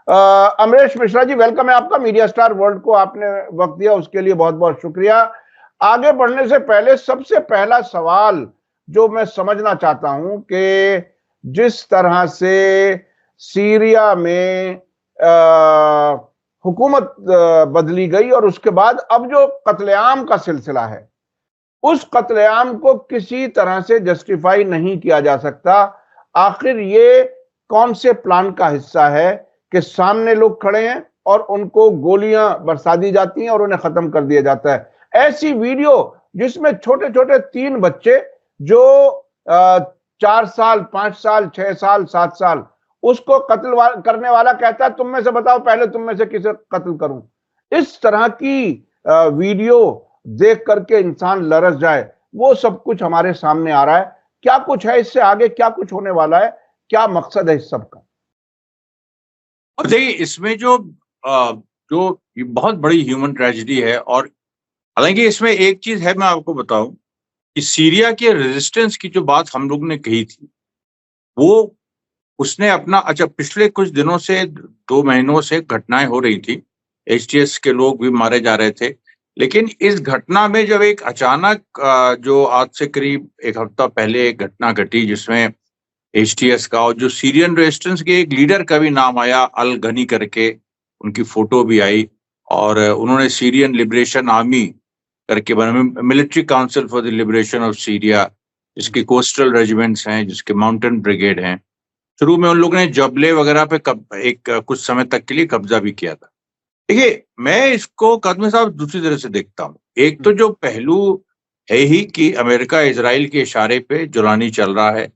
Amrish Mishra ji, welcome है आपका। Media star world को आपने वक्त दिया, उसके लिए बहुत बहुत शुक्रिया। आगे बढ़ने से पहले सबसे पहला सवाल जो मैं समझना चाहता हूं कि जिस तरह से सीरिया में हुकूमत बदली गई और उसके बाद अब जो कत्लेआम का सिलसिला है, उस कत्लेआम को किसी तरह से जस्टिफाई नहीं किया जा सकता। आखिर ये कौन से प्लान का हिस्सा है कि सामने लोग खड़े हैं और उनको गोलियां बरसा दी जाती हैं और उन्हें खत्म कर दिया जाता है? ऐसी वीडियो जिसमें छोटे छोटे 3 बच्चे जो 4 साल, 5 साल, 6 साल, 7 साल, उसको कत्ल करने वाला कहता है तुम में से बताओ पहले तुम में से किसे कत्ल करूं। इस तरह की वीडियो देख करके इंसान लरस जाए, वो सब कुछ हमारे सामने आ रहा है। क्या कुछ है इससे आगे, क्या कुछ होने वाला है, क्या मकसद है इस सब का? और देखिए, इसमें जो जो बहुत बड़ी ह्यूमन ट्रेजेडी है। और हालांकि इसमें एक चीज है, मैं आपको बताऊं कि सीरिया के रेजिस्टेंस की जो बात हम लोग ने कही थी, वो उसने अपना अच्छा पिछले कुछ दिनों से 2 महीनों से घटनाएं हो रही थी, एचटीएस के लोग भी मारे जा रहे थे। लेकिन इस घटना में जब एक अचानक जो आज से करीब 1 हफ्ता पहले एक घटना घटी जिसमें एचटीएस का और जो सीरियन रेजिस्टेंस के एक लीडर का भी नाम आया, अल गनी करके, उनकी फोटो भी आई, और उन्होंने सीरियन लिबरेशन आर्मी करके बना, military council for the liberation of Syria, जिसके कोस्टल रेजिमेंट्स हैं, जिसके माउंटेन ब्रिगेड हैं। शुरू में उन लोगों ने जबले वगैरह पे कुछ समय तक के लिए कब्जा भी किया था। देखिए, मैं इसको कादमी साहब दूसरी तरह से देखता हूँ। एक तो जो पहलू है ही कि अमेरिका इजराइल के इशारे पे जुलानी चल रहा है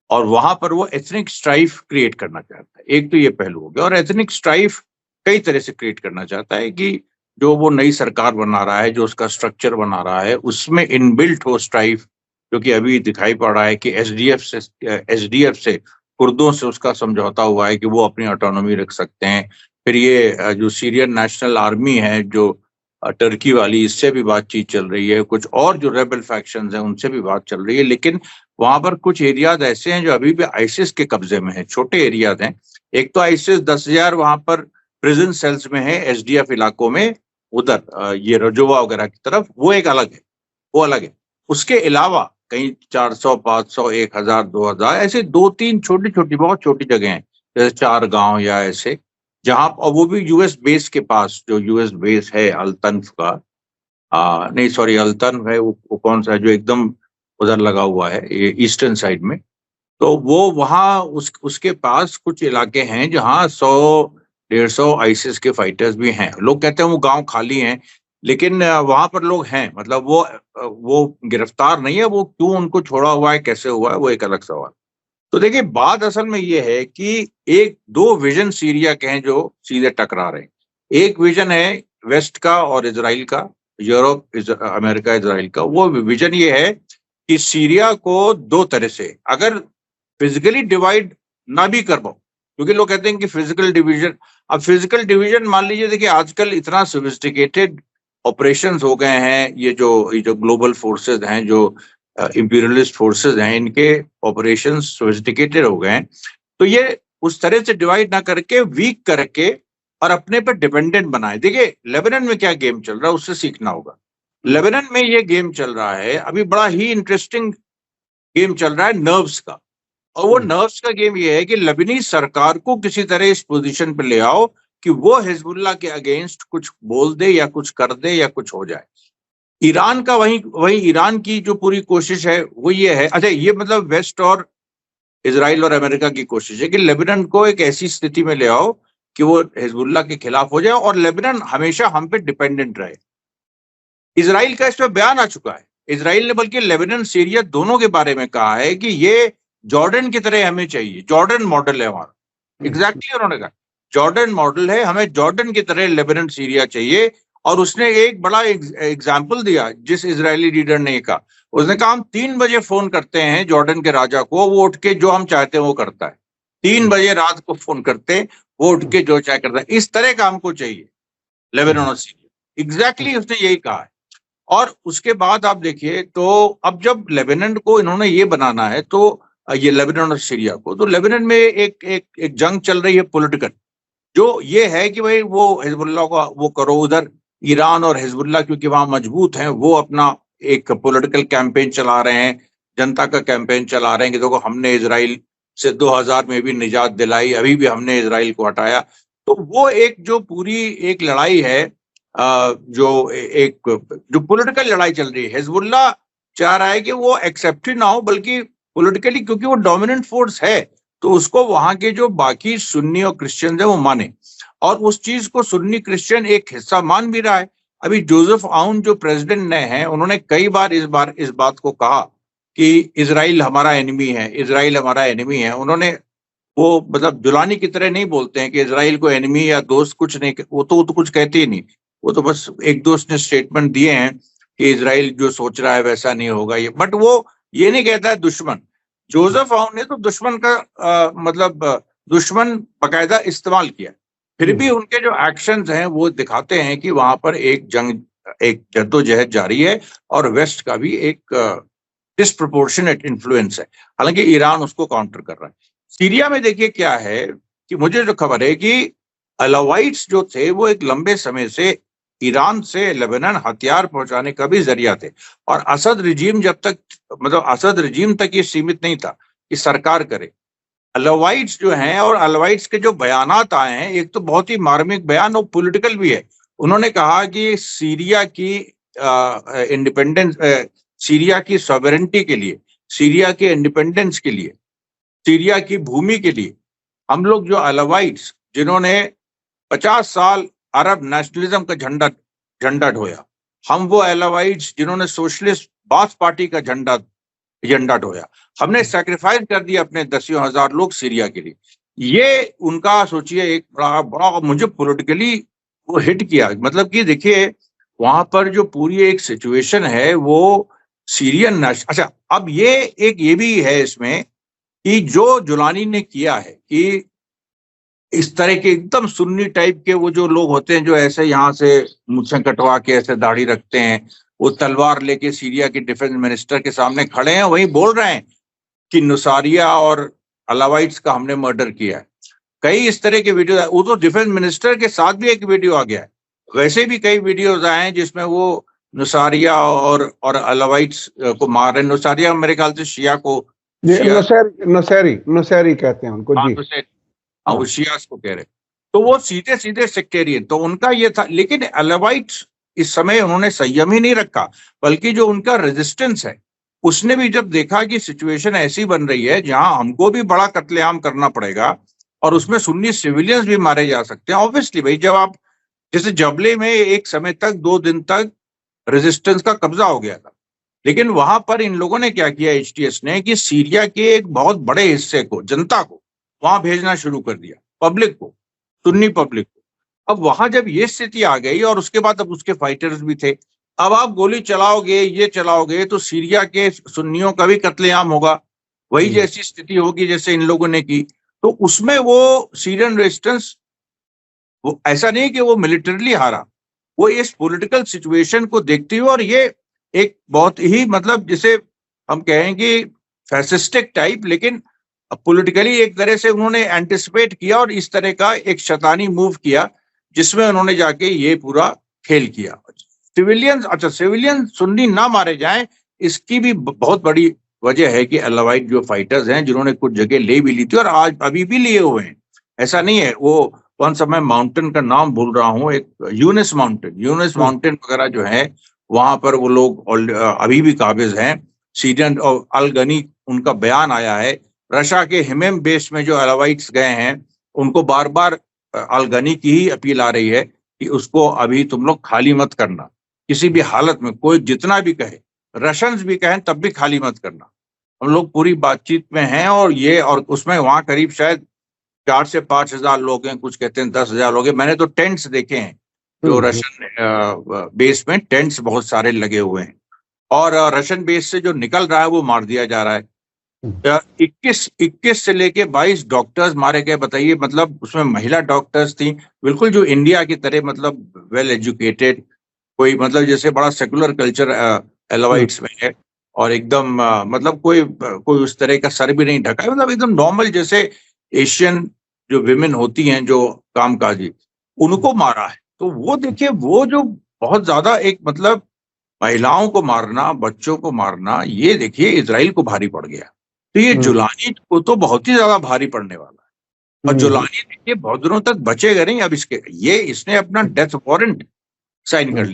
और वहां पर वो एथनिक स्ट्राइफ क्रिएट करना चाहता है। एक तो ये पहलू हो गया, और एथनिक स्ट्राइफ कई तरह से क्रिएट करना चाहता है कि जो वो नई सरकार बना रहा है, जो उसका स्ट्रक्चर बना रहा है, उसमें इनबिल्ट हो स्ट्राइफ, जो कि अभी दिखाई पड़ रहा है कि एसडीएफ से कुर्दों से उसका समझौता हुआ है कि वो अपनी ऑटोनॉमी रख सकते हैं। फिर ये जो सीरियन नेशनल आर्मी है, जो टर्की वाली, इससे भी बातचीत चल रही है। कुछ और जो रेबल फैक्शंस हैं उनसे भी बात चल रही है। लेकिन वहां पर कुछ एरियाज ऐसे हैं जो अभी भी आइसिस के कब्जे में है, छोटे एरियाज हैं। एक तो आइसिस 10,000 वहां पर प्रिजन सेल्स में है एसडीएफ इलाकों में, उधर ये रजोवा वगैरह की तरफ, वो एक अलग है, वो अलग है। उसके अलावा कहीं 400, 500, 1,000, 2,000 ऐसे 2-3 छोटी छोटी, बहुत छोटी जगह हैं, जैसे 4 गांव या ऐसे, जहां, और वो भी यूएस बेस के पास, जो यूएस बेस है अल्तन्फ का, नहीं सॉरी, अल्तन्फ है वो कौन सा है जो एकदम उधर लगा हुआ है, ये ईस्टर्न साइड में। तो वो वहां उसके पास कुछ इलाके हैं जहां 100-150 आईसिस के फाइटर्स भी हैं। लोग कहते हैं वो गांव खाली हैं, लेकिन वहां पर लोग हैं, मतलब वो गिरफ्तार नहीं है। वो क्यों उनको छोड़ा हुआ है, कैसे हुआ है, वो एक अलग सवाल। तो देखिए, बात असल में ये है कि एक दो विजन सीरिया के हैं जो सीधे टकरा रहे हैं। एक विजन है वेस्ट का और इजराइल का, यूरोप, अमेरिका, इजराइल का। वो विजन ये है कि सीरिया को 2 तरह से अगर फिजिकली डिवाइड ना भी कर पाओ, क्योंकि लोग कहते हैं कि फिजिकल डिवीजन, अब फिजिकल डिवीजन मान लीजिए, देखिए आजकल इतना सोफिस्टिकेटेड ऑपरेशंस हो गए हैं, ये जो ग्लोबल फोर्सेस हैं, जो इंपीरियलिस्ट फोर्सेस हैं, इनके ऑपरेशन सोफिस्टिकेटेड हो गए हैं। तो ये उस तरह से डिवाइड ना करके, वीक करके और अपने पर डिपेंडेंट बनाए। देखिए लेबनान में क्या गेम चल रहा है, उससे सीखना होगा। लेबनान में ये गेम चल रहा है अभी, बड़ा ही इंटरेस्टिंग गेम चल रहा है नर्व्स का। और वो नर्व्स का गेम ये है कि लेबनी सरकार को किसी तरह इस पोजीशन पे ले आओ कि वो हिजबुल्लाह के अगेंस्ट कुछ बोल दे या कुछ कर दे या कुछ हो जाए। ईरान का वही ईरान की जो पूरी कोशिश है वो ये है, अच्छा ये मतलब वेस्ट और इजराइल और अमेरिका की कोशिश है कि लेबनान को एक ऐसी स्थिति में ले आओ कि वो हिजबुल्लाह के खिलाफ हो जाए और लेबनान हमेशा हम पे डिपेंडेंट रहे। इजराइल का इस पर बयान आ चुका है। इजराइल ने बल्कि लेबनान, सीरिया दोनों के बारे में कहा है कि ये जॉर्डन की तरह हमें चाहिए, जॉर्डन मॉडल है हमारा। एग्जैक्टली उन्होंने कहा जॉर्डन मॉडल है, हमें जॉर्डन की तरह लेबनान, सीरिया चाहिए। और उसने एक बड़ा एग्जाम्पल दिया, जिस इजरायली लीडर ने कहा, उसने कहा हम 3 बजे फोन करते हैं जॉर्डन के राजा को, वो उठ के जो हम चाहते हैं वो करता है। 3 बजे रात को फोन करते, वो उठ के जो चाहे करता है। इस तरह का हमको चाहिए लेबनान और सीरिया। एग्जैक्टली उसने यही कहा है। और उसके बाद आप देखिए, तो अब जब लेबनान को इन्होंने ये बनाना है, तो ये लेबनान और सीरिया को, तो लेबनान में एक जंग चल रही है पॉलिटिकल, जो ये है कि भाई वो हिजबुल्लाह को वो करो, उधर ईरान और हिजबुल्लाह क्योंकि वहां मजबूत हैं, वो अपना एक पॉलिटिकल कैंपेन चला रहे हैं, जनता का कैंपेन चला रहे हैं कि देखो हमने इजराइल से 2000 में भी निजात दिलाई, अभी भी हमने इजराइल को हटाया। तो वो एक जो पूरी एक लड़ाई है, जो पॉलिटिकल लड़ाई चल रही है, हिजबुल्लाह चाह रहा है कि वो एक्सेप्टेड ना हो, बल्कि पॉलिटिकली क्योंकि वो डोमिनेंट फोर्स है तो उसको वहां के जो बाकी सुन्नी और क्रिश्चियन है वो माने, और उस चीज को सुन्नी क्रिश्चियन एक हिस्सा मान भी रहा है। अभी जोसेफ आउन जो प्रेसिडेंट ने हैं, उन्होंने कई बार इस बात को कहा कि इजराइल हमारा एनिमी है, इजराइल हमारा एनिमी है। उन्होंने वो मतलब जुलानी की तरह नहीं बोलते हैं कि इजराइल को एनिमी या दोस्त, कुछ नहीं, वो तो कुछ कहते ही नहीं। वो तो बस एक दोस्त ने स्टेटमेंट दिए हैं कि इजराइल जो सोच रहा है वैसा नहीं होगा ये, बट वो ये नहीं कहता है दुश्मन। जोसेफ आउन ने तो दुश्मन का मतलब दुश्मन बकायदा इस्तेमाल किया, फिर भी उनके जो एक्शंस हैं वो दिखाते हैं कि वहां पर एक जंग, एक जद्दोजहद जारी है और वेस्ट का भी एक डिस्प्रोपोर्शनेट इन्फ्लुएंस है, हालांकि ईरान उसको काउंटर कर रहा है। सीरिया में देखिए क्या है कि मुझे जो खबर है कि अलावाइट्स जो थे वो एक लंबे समय से ईरान से लेबनान हथियार पहुंचाने का भी जरिया थे, और असद रिजीम जब तक, मतलब असद रिजीम तक ये सीमित नहीं था कि सरकार करे। अलावाइट्स जो हैं और अलावाइट्स के जो बयानात आए हैं, एक तो बहुत ही मार्मिक बयान और पॉलिटिकल भी है। उन्होंने कहा कि सीरिया की इंडिपेंडेंस, सीरिया की सॉवरेनिटी के लिए, सीरिया के इंडिपेंडेंस के लिए, सीरिया की भूमि के लिए हम लोग जो अलावाइट्स जिन्होंने 50 साल अरब नेशनलिज्म का झंडा ढोया, हम वो अलावाइट्स जिन्होंने सोशलिस्ट बाथ पार्टी का झंडा ढोया, हमने सैक्रिफाइस कर दिया अपने 10,000 लोग सीरिया के लिए। ये उनका सोचिए एक बड़ा मुझे पॉलिटिकली वो हिट किया। मतलब कि देखिए वहां पर जो पूरी एक सिचुएशन है वो सीरियन अच्छा, अब ये भी है इसमें कि जो जुलानी ने किया है कि इस तरह के एकदम सुन्नी टाइप के वो जो लोग होते हैं जो ऐसे यहाँ से मुझसे कटवा के ऐसे दाढ़ी रखते हैं, वो तलवार लेके सीरिया के डिफेंस मिनिस्टर के सामने खड़े हैं, वही बोल रहे हैं कि नुसारिया और अलावाइट्स का हमने मर्डर किया है। कई इस तरह के वीडियो, वो तो डिफेंस मिनिस्टर के साथ भी एक वीडियो आ गया है, वैसे भी कई वीडियोज आए हैं जिसमें वो नुसारिया और अलावाइट्स को मार रहे हैं। नुसारिया मेरे ख्याल से शिया को, नुसैरी कहते हैं उनको जी, वो शियास को कह रहे, तो वो सीधे सीधे सेक्टेरियन, तो उनका ये था। लेकिन अलावाइट्स इस समय उन्होंने संयम ही नहीं रखा, बल्कि जो उनका रेजिस्टेंस है उसने भी जब देखा कि सिचुएशन ऐसी बन रही है जहां हमको भी बड़ा कत्लेआम करना पड़ेगा और उसमें सुन्नी सिविलियंस भी मारे जा सकते हैं। ऑब्वियसली भाई, जब आप जैसे जबले में एक समय तक 2 दिन तक रेजिस्टेंस का कब्जा हो गया था, लेकिन वहां पर इन लोगों ने क्या किया, एचटीएस ने, कि सीरिया के एक बहुत बड़े हिस्से को, जनता को वहां भेजना शुरू कर दिया, पब्लिक को, सुन्नी पब्लिक को। अब वहां जब ये स्थिति आ गई और उसके बाद अब उसके फाइटर्स भी थे, अब आप गोली चलाओगे, ये चलाओगे तो सीरिया के सुन्नियों का भी कत्लेआम होगा, वही जैसी स्थिति होगी जैसे इन लोगों ने की। तो उसमें वो सीरियन रेजिस्टेंस, वो ऐसा नहीं कि वो मिलिटरीली हारा, वो इस पॉलिटिकल सिचुएशन को देखते हुए, और ये एक बहुत ही मतलब जिसे हम कहेंगे फैसिस्टिक टाइप, लेकिन पॉलिटिकली एक तरह से उन्होंने एंटिसिपेट किया और इस तरह का एक शैतानी मूव किया जिसमें उन्होंने जाके ये पूरा खेल किया। सिविलियंस, अच्छा सिविलियन सुन्नी ना मारे जाएं, इसकी भी बहुत बड़ी वजह है कि अलावाइट जो फाइटर्स हैं जिन्होंने कुछ जगह ले भी ली थी और आज अभी भी लिए हुए हैं, ऐसा नहीं है। वो कौन सा, मैं माउंटेन का नाम भूल रहा हूँ, एक यूनिस माउंटेन वगैरह जो है वहां पर वो लोग अभी भी काबिज हैं। सीरियन और अल गनी, उनका बयान आया है, रशा के हिमेम बेस में जो अलावाइट्स गए हैं उनको बार बार अल गनी की ही अपील आ रही है कि उसको अभी तुम लोग खाली मत करना, किसी भी हालत में, कोई जितना भी कहे, रशियंस भी कहें तब भी खाली मत करना, हम लोग पूरी बातचीत में हैं। और उसमें वहां करीब शायद 4 से 5 हजार लोग हैं, कुछ कहते हैं 10,000 लोग हैं। मैंने तो टेंट्स देखे हैं, जो रशियन बेस में टेंट्स बहुत सारे लगे हुए हैं, और रशियन बेस से जो निकल रहा है वो मार दिया जा रहा है। 21 से लेके 22 डॉक्टर्स मारे गए, बताइए। मतलब उसमें महिला डॉक्टर्स थी, बिल्कुल जो इंडिया की तरह, मतलब वेल एजुकेटेड, कोई मतलब जैसे बड़ा सेकुलर कल्चर एलावाइट्स में है, और एकदम मतलब कोई उस तरह का सर भी नहीं ढका है, मतलब एकदम नॉर्मल जैसे एशियन जो विमेन होती हैं जो कामकाजी, उनको मारा है। तो वो देखिए, वो जो बहुत ज्यादा एक मतलब महिलाओं को मारना, बच्चों को मारना, ये देखिए इजराइल को भारी पड़ गया। तो ये जुलानी को तो बहुत ही ज्यादा भारी पड़ने वाला है। और जुलानी देखिए बहुत दिनों तक बचेगा नहीं। अब इसने अपना डेथ वारंट साइन कर लिया।